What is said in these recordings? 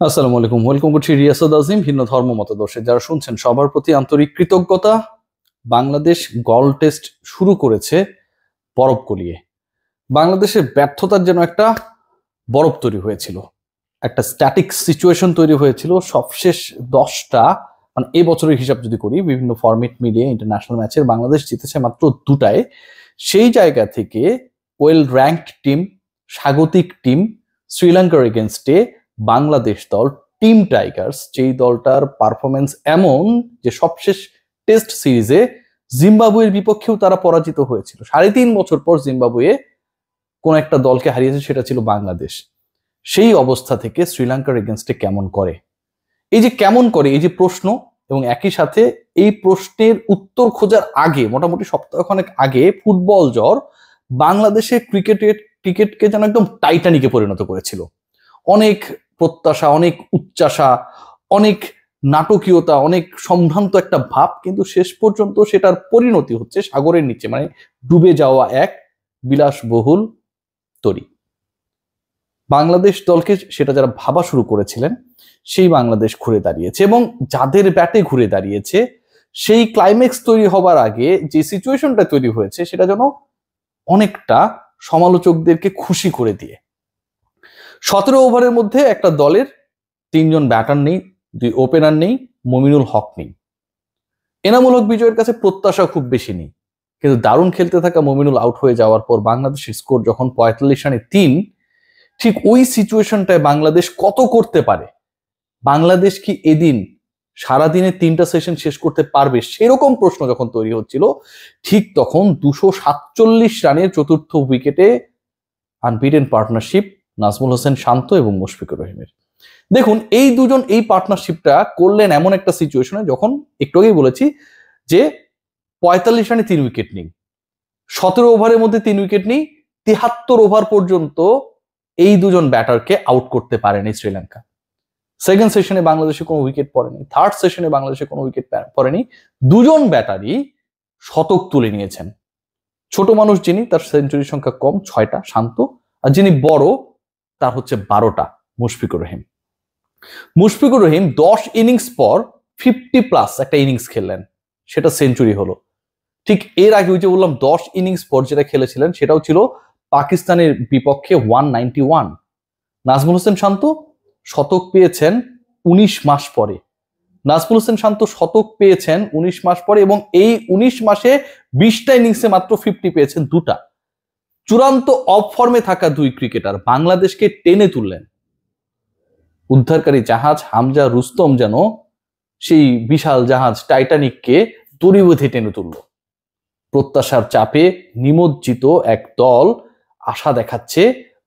আসসালামু আলাইকুম, ওয়েলকাম করছি রিয়াসাদ আজিম ভিন্ন ধর্ম মতাদর্শে যারা শুনছেন সবার প্রতি আন্তরিক কৃতজ্ঞতা। বাংলাদেশ গল টেস্ট শুরু করেছে বরফ গলিয়ে। বাংলাদেশের ব্যর্থতার যেন একটা বরফ তৈরি হয়েছিল, একটা স্ট্যাটিক সিচুয়েশন তৈরি হয়েছিল। সবশেষ 10টা মানে এই বছরের হিসাব যদি করি, বিভিন্ন ফরম্যাট মিলিয়ে ইন্টারন্যাশনাল ম্যাচের বাংলাদেশ জিতেছে মাত্র দুটায়। সেই জায়গা থেকে ওয়েল র্যাঙ্কড টিম, স্বাগতিক টিম শ্রীলঙ্কার এগেনস্টে বাংলাদেশ দল টিম টাইগার্স, যেই দলটার পারফরমেন্স এমন যে সবশেষ টেস্ট সিরিজে জিম্বাবুয়ের বিপক্ষেও তারা পরাজিত হয়েছিল। 3.5 বছর পর জিম্বাবুয়ে কোন একটা দলকে হারিয়েছে, সেটা ছিল বাংলাদেশ। সেই অবস্থা থেকে শ্রীলঙ্কার এগেনস্টে কেমন করে, এই যে কেমন করে, এই যে প্রশ্ন, এবং একই সাথে এই প্রশ্নের উত্তর খোঁজার আগে মোটামুটি সপ্তাহখানেক আগে ফুটবল জ্বর বাংলাদেশের ক্রিকেটকে যেন একদম টাইটানিকে পরিণত করেছিল। অনেক প্রত্যাশা, অনেক উচ্চাসা, অনেক নাটকীয়তা, অনেক সম্ভ্রান্ত একটা ভাব, কিন্তু শেষ পর্যন্ত সেটার পরিণতি হচ্ছে সাগরের নিচে, মানে ডুবে যাওয়া এক বিলাসবহুল তরী। বাংলাদেশ দলকে সেটা যারা ভাবা শুরু করেছিলেন, সেই বাংলাদেশ ঘুরে দাঁড়িয়েছে, এবং যাদের ব্যাটে ঘুরে দাঁড়িয়েছে সেই ক্লাইম্যাক্স তৈরি হবার আগে যে সিচুয়েশনটা তৈরি হয়েছে সেটা যেন অনেকটা সমালোচকদেরকে খুশি করে দিয়ে। 17 ওভারের মধ্যে একটা দলের 3জন ব্যাটার নেই, 2 ওপেনার নেই, মমিনুল হক নেই। এনামুল হক বিজয়ের কাছে প্রত্যাশা খুব বেশি নেই, কিন্তু দারুণ খেলতে থাকা মমিনুল আউট হয়ে যাওয়ার পর বাংলাদেশের স্কোর যখন 45 রানে 3, ঠিক ওই সিচুয়েশনটায় বাংলাদেশ কত করতে পারে, বাংলাদেশ কি এদিন সারাদিনে 3টা সেশন শেষ করতে পারবে, সেরকম প্রশ্ন যখন তৈরি হচ্ছিল, ঠিক তখন 247 রানের চতুর্থ উইকেটে আনবিটেন পার্টনারশিপ নাজমুল হোসেন শান্ত এবং মুশফিকুর রহিমের। দেখুন, এই দুজন এই পার্টনারশিপটা করলেন এমন একটা সিচুয়েশনে, যখন একটু আগেই বলেছি যে 45 রানে 3 উইকেট নেই, 17 ওভারের মধ্যে 3 উইকেট নেই, 73 ওভার পর্যন্ত এই দুজন ব্যাটারকে আউট করতে পারেনি শ্রীলঙ্কা। সেকেন্ড সেশনে বাংলাদেশে কোনো উইকেট পড়েনি, থার্ড সেশনে বাংলাদেশে কোনো উইকেট পড়েনি। দুজন ব্যাটারই শতক তুলে নিয়েছেন। ছোট মানুষ যিনি, তার সেঞ্চুরির সংখ্যা কম, 6টা, শান্ত। আর যিনি বড়, তার হচ্ছে 12টা, মুশফিকুর রহিম। মুশফিকুর রহিম 10 ইনিংস পর 50+ একটা ইনিংস খেললেন, সেটা সেঞ্চুরি হলো। ঠিক এর আগে ওই যে বললাম 10 ইনিংস পর যেটা খেলেছিলেন, সেটাও ছিল পাকিস্তানের বিপক্ষে 191। নাজমুল হোসেন শান্ত শতক পেয়েছেন 19 মাস পরে। নাজমুল হোসেন শান্ত শতক পেয়েছেন 19 মাস পরে, এবং এই 19 মাসে 20টা ইনিংসে মাত্র 50 পেয়েছেন দুটা। চূড়ান্ত অফ ফর্মে থাকা দুই ক্রিকেটার বাংলাদেশকে টেনে তুললেন। উদ্ধারকারী জাহাজ হামজা রুস্তম যেন সেই বিশাল জাহাজ টাইটানিককে দড়ি বেঁধে টেনে তুলল। প্রত্যাশার চাপে নিমজ্জিত এক দল আশা দেখাচ্ছে,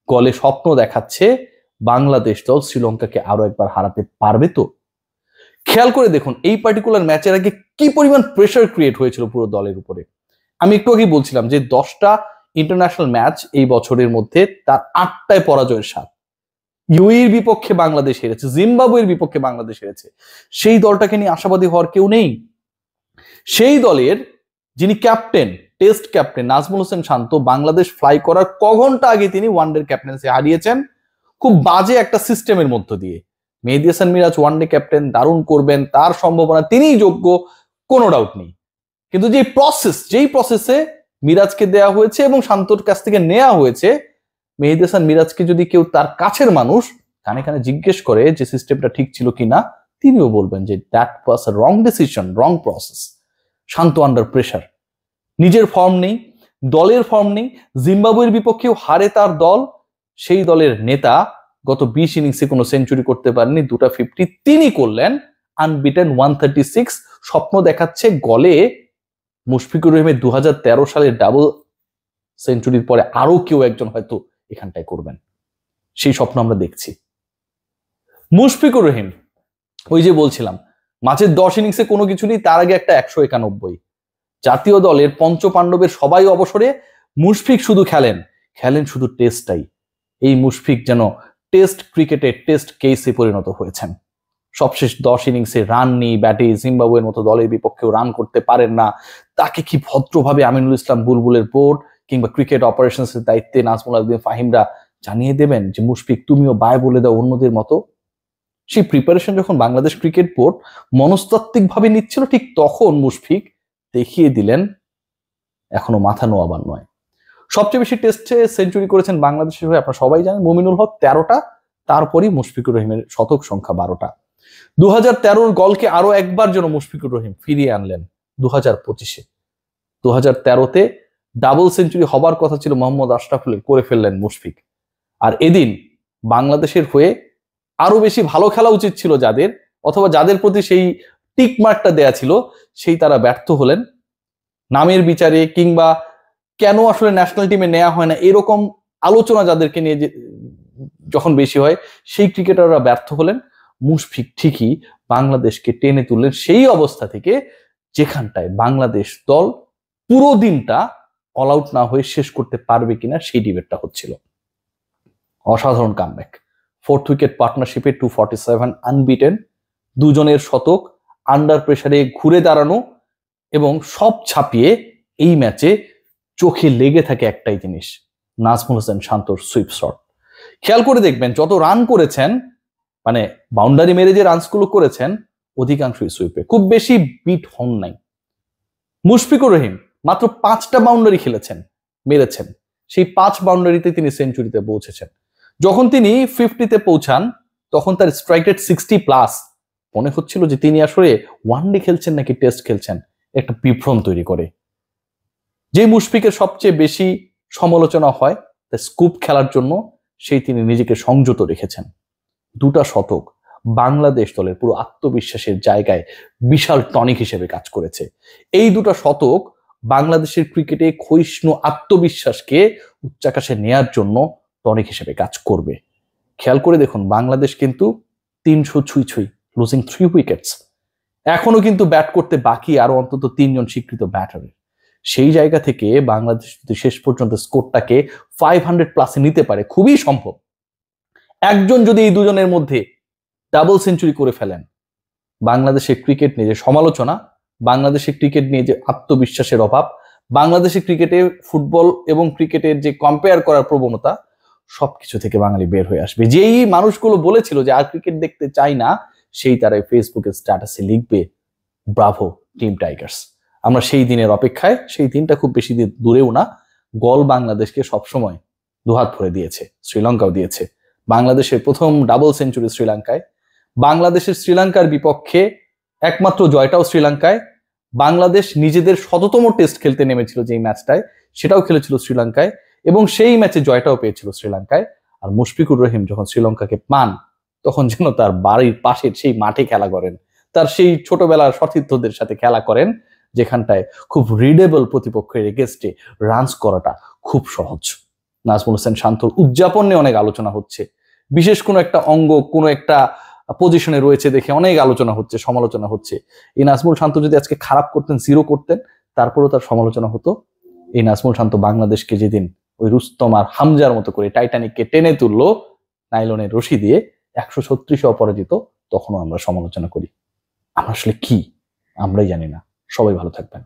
গলে স্বপ্ন দেখাচ্ছে, বাংলাদেশ দল শ্রীলঙ্কাকে আরো একবার হারাতে পারবে তো। খেয়াল করে দেখুন, এই পার্টিকুলার ম্যাচের আগে কি পরিমাণ প্রেসার ক্রিয়েট হয়েছিল পুরো দলের উপরে। আমি একটু আগেই বলছিলাম যে 10টা ইন্টারন্যাশনাল ম্যাচ এই বছরের মধ্যে তার 8টায় পরাজয়ের স্বাদ। ইউএইর বিপক্ষে বাংলাদেশ হেরেছে, জিম্বাবুয়ের বিপক্ষে বাংলাদেশ হেরেছে। সেই দলটাকে নিয়ে আশাবাদী হওয়ার কেউ নেই। সেই দলের যিনি captain, test captain Najmul Hossain Shanto, Bangladesh fly করার ক ঘন্টা আগে তিনি ওয়ানডে ক্যাপ্টেন্সি হারিয়েছেন খুব বাজে একটা সিস্টেমের মধ্য দিয়ে। মেহেদী হাসান মিরাজ ওয়ানডে ক্যাপ্টেন, দারুণ করবেন, তার সম্ভাবনা, তিনিই যোগ্য, কোনো ডাউট নেই। কিন্তু যেই প্রসেসে মিরাজকে দেয়া হয়েছে এবং শান্তর কাছ থেকে নেওয়া হয়েছে, মেহেদী হাসান মিরাজকে যদি কেউ তার কাছের মানুষ কানে কানে জিজ্ঞেস করে যে সিস্টেমটা ঠিক ছিল কিনা, তিনিও বলবেন যে that was a wrong decision, wrong process. Shanto under pressure, নিজের ফর্ম নেই, দলের ফর্ম নেই, জিম্বাবুয়ের বিপক্ষেও হারে তার দল। সেই দলের নেতা গত 20 ইনিংসে কোনো সেঞ্চুরি করতে পারেনি, 2টা 50 তিনি করলেন, আনবিটেন 136। স্বপ্ন দেখাচ্ছে গলে মুশফিকুর রহিমের 2013 সালের ডাবল সেঞ্চুরির পরে আরো কেউ একজন হয়তো এখানটায় করবেন, সেই স্বপ্ন আমরা দেখছি। মুশফিকুর রহিম, ওই যে বলছিলাম মাঝের 10 ইনিংসে কোনো কিছু নেই, তার আগে একটা 191। জাতীয় দলের পঞ্চপাণ্ডবের সবাই অবসরে, মুশফিক শুধু খেলেন শুধু টেস্টটাই। এই মুশফিক যেন টেস্ট ক্রিকেটে টেস্ট কেসে পরিণত হয়েছেন। সবশেষ 10 ইনিংসে রান নেই ব্যাটে, জিম্বাবুয়ের মতো দলের বিপক্ষেও রান করতে পারেন না। তাকে কি ভদ্রভাবে আমিনুল ইসলাম বুলবুলের বোর্ড কিংবা ক্রিকেট অপারেশনসের দায়িত্বে নাজমুল আবেদিন ফাহিমরা জানিয়ে দেবেন যে মুশফিক তুমিও বাই বলে দাও অন্যদের মতো? সেই প্রিপারেশন যখন বাংলাদেশ ক্রিকেট বোর্ড মনস্তাত্ত্বিকভাবে নিচ্ছিল, ঠিক তখন মুশফিক দেখিয়ে দিলেন এখনো মাথা নোয়াবার নয়। সবচেয়ে বেশি টেস্টে সেঞ্চুরি করেছেন বাংলাদেশের হয়ে আপনারা সবাই জানেন, মুমিনুল হক 13টা, তারপরই মুশফিকুর রহিমের শতক সংখ্যা 12টা। 2013 গলকে আরো একবার যেন মুশফিকুর রহিম ফিরিয়ে আনলেন 2025-এ। 2013-তে ডাবল সেঞ্চুরি হবার কথা ছিল মোহাম্মদ আশরাফুলের, করে ফেললেন মুশফিক। আর এদিন বাংলাদেশের হয়ে আরো বেশি ভালো খেলা উচিত ছিল যাদের, অথবা যাদের প্রতি সেই টিক মার্কটা দেয়া ছিল, সেই তারা ব্যর্থ হলেন। নামের বিচারে কিংবা কেন আসলে ন্যাশনাল টিমে নেওয়া হয় না এরকম আলোচনা যাদেরকে নিয়ে যখন বেশি হয়, সেই ক্রিকেটাররা ব্যর্থ হলেন। মুশফিক ঠিকই বাংলাদেশকে টেনে তুললেন সেই অবস্থা থেকে যেখানটায় বাংলাদেশ দল পুরো দিনটা অল আউট না হয়ে শেষ করতে পারবে কিনা সেই ডিবেটটা হচ্ছিল। অসাধারণ কামব্যাক, 4th উইকেট পার্টনারশিপে 247 আনবিটেন, দুজনের শতক, আন্ডার প্রেসারে ঘুরে দাঁড়ানো এবং সব ছাপিয়ে এই ম্যাচে চোখে লেগে থাকে একটাই জিনিস, নাজমুল হোসেন শান্তর সুইপ শট। খেয়াল করে দেখবেন যত রান করেছেন, মানে বাউন্ডারি মেরে যে রানসগুলো করেছেন অধিকাংশই সুইপে, খুব বেশি বিট হন নাই। মুশফিকুর রহিম মাত্র 5টা বাউন্ডারি খেলেছেন, মেরেছেন, সেই 5 বাউন্ডারিতে তিনি সেঞ্চুরিতে পৌঁছেছেন। যখন তিনি 50-তে পৌঁছান তখন তার স্ট্রাইক রেট 60+। মনে হচ্ছিল যে তিনি আসলে ওয়ানডে খেলছেন নাকি টেস্ট খেলছেন, একটা বিভ্রম তৈরি করে। যে মুশফিকের সবচেয়ে বেশি সমালোচনা হয় তার স্কুপ খেলার জন্য, সেই তিনি নিজেকে সংযত রেখেছেন। 2টা শতক বাংলাদেশ দলের পুরো আত্মবিশ্বাসের জায়গায় বিশাল টনিক হিসেবে কাজ করেছে। এই 2টা শতক বাংলাদেশের ক্রিকেটে ক্ষয়িষ্ণু আত্মবিশ্বাসকে উচ্চাকাশে নেয়ার জন্য টনিক হিসেবে কাজ করবে। খেয়াল করে দেখুন, বাংলাদেশ কিন্তু 300 ছুঁই লুজিং 3 উইকেটস। এখনো কিন্তু ব্যাট করতে বাকি আরো অন্তত 3 জন স্বীকৃত ব্যাটারের। সেই জায়গা থেকে বাংলাদেশ যদি শেষ পর্যন্ত স্কোরটাকে 500+ নিতে পারে, খুবই সম্ভব। একজন যদি এই দুজনের মধ্যে ডাবল সেঞ্চুরি করে ফেলেন, বাংলাদেশের ক্রিকেট নিয়ে যে সমালোচনা, বাংলাদেশের ক্রিকেট নিয়ে যে আত্মবিশ্বাসের অভাব, বাংলাদেশের ক্রিকেটে ফুটবল এবং ক্রিকেটের যে কম্পেয়ার করার প্রবণতা, সবকিছু থেকে বাঙালি বের হয়ে আসবে। যেই মানুষগুলো বলেছিল যে আর ক্রিকেট দেখতে চাই না, সেই তারাই ফেসবুকের স্ট্যাটাসে লিখবে ব্রাভো টিম টাইগার্স। আমরা সেই দিনের অপেক্ষায়, সেই দিনটা খুব বেশি দূরেও না। গল বাংলাদেশকে সবসময় দুহাত ভরে দিয়েছে, শ্রীলঙ্কাও দিয়েছে। বাংলাদেশের প্রথম ডাবল সেঞ্চুরি শ্রীলঙ্কায়, বাংলাদেশের শ্রীলঙ্কার বিপক্ষে একমাত্র জয়টাও শ্রীলঙ্কায়। বাংলাদেশ নিজেদের 100তম টেস্ট খেলতে নেমেছিল যেই ম্যাচটায়, সেটাও খেলেছিল শ্রীলঙ্কায় এবং সেই ম্যাচে জয়টাও পেয়েছিল শ্রীলঙ্কায়। আর মুশফিকুর রহিম যখন শ্রীলঙ্কাকে পান, তখন যেন তার বাড়ির পাশের সেই মাঠে খেলা করেন, তার সেই ছোটবেলার সতীর্থদের সাথে খেলা করেন, যেখানটায় খুব রিডেবল প্রতিপক্ষের এগেস্টে রানস করাটা খুব সহজ। নাজমুল হোসেন শান্তর উদযাপন নিয়ে অনেক আলোচনা হচ্ছে, বিশেষ কোনো একটা অঙ্গ কোনো একটা পজিশনে রয়েছে দেখে অনেক আলোচনা হচ্ছে, সমালোচনা হচ্ছে। এই নাজমুল শান্ত যদি আজকে খারাপ করতেন, 0 করতেন, তারপরেও তার সমালোচনা হতো। এই নাজমুল শান্ত বাংলাদেশকে যেদিন ওই রুস্তম আর হামজার মতো করে টাইটানিককে টেনে তুললো নাইলনের রশি দিয়ে, 136 অপরাজিত, তখনও আমরা সমালোচনা করি। আমরা আসলে কি, আমরাই জানি না। সবাই ভালো থাকবেন।